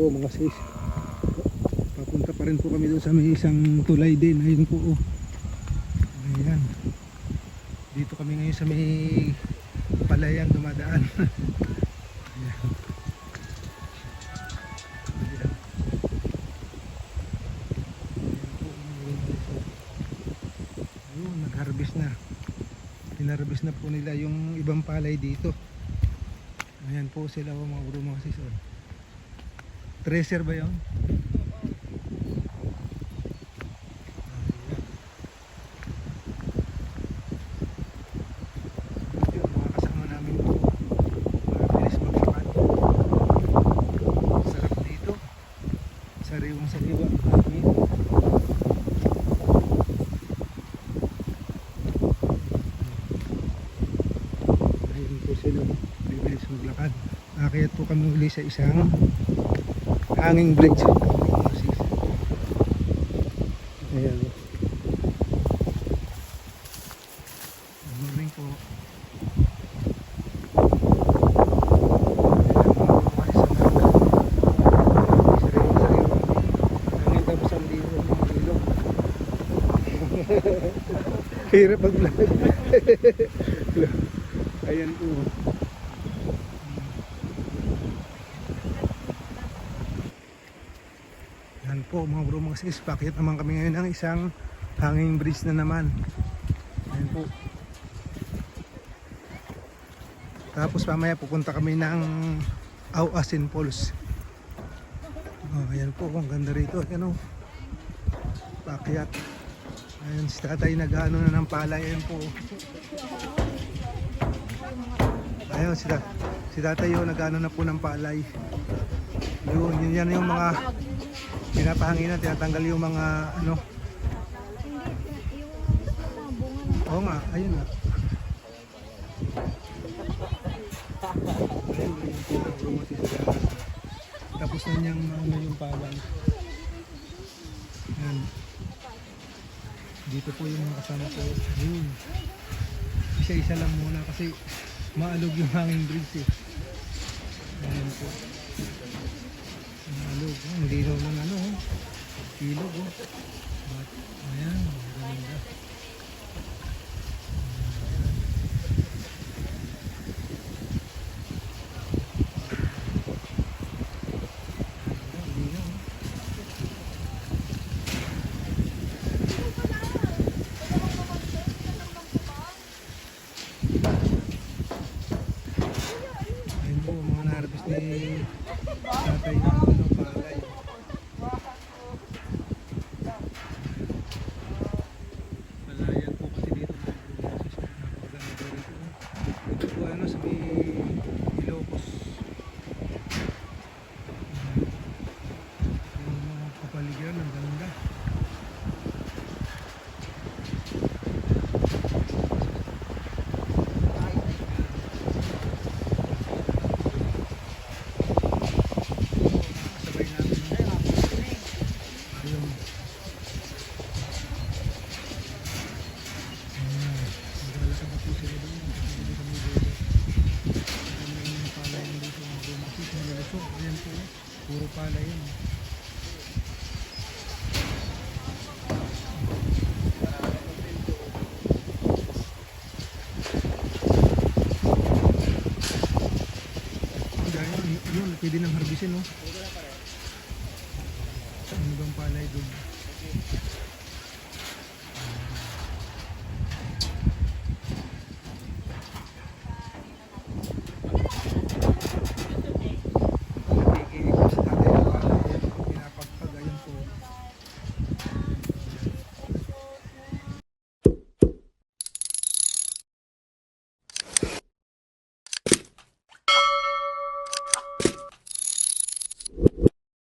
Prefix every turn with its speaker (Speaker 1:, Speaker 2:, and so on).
Speaker 1: po mga sis. Papunta pa rin po kami doon sa may isang tulay din. Ayun po oh. Ayan. Dito kami ngayon sa may palayan dumadaan. Ayan. Ayun, nag-harvest na. Pinarvest na po nila yung ibang palay dito. Ayan po sila mga bro mga sis. Treasure ba yun? Sariwang-sariwa hangin. Ayun po sila, bibilis maglakad. Akit po kami uli sa isang hanging bridge. Ayan. Good morning po. Hirap mag-vlog. Ayan po. Ayan po mga bro mga sis. Pakit naman kami ngayon ng isang hanging bridge na naman. Ayan po. Tapos mamaya pupunta kami ng Auasin Falls. Ayan po. Ang ganda rito. Ayan o. Pakyat. Ayan si tatay nag-ano na ng palay. Ayan po. Ayun si tatay yun nag-ano na po ng palay. Yun yan yung mga pinapahanginan, tinatanggal yung mga ano. Oo nga, ayun nga. Tapos na niyang ano yung palay. Ayan. Dito po yung mga kasama ko. Ayun. Isa-isa lang muna kasi maalog yung hanging bridge eh. Ayan po. Maalog. Hindi daw ng ano. Ilog oh. But, ayan. Maganda. Tatay ng ano palay. Palayan po kasi dito napakaganda rito. Ito po ano sa may Ilocos. Yung mga kapaligiran ang ganda. Puro pala yun. Yun, pwede nang harbisin no.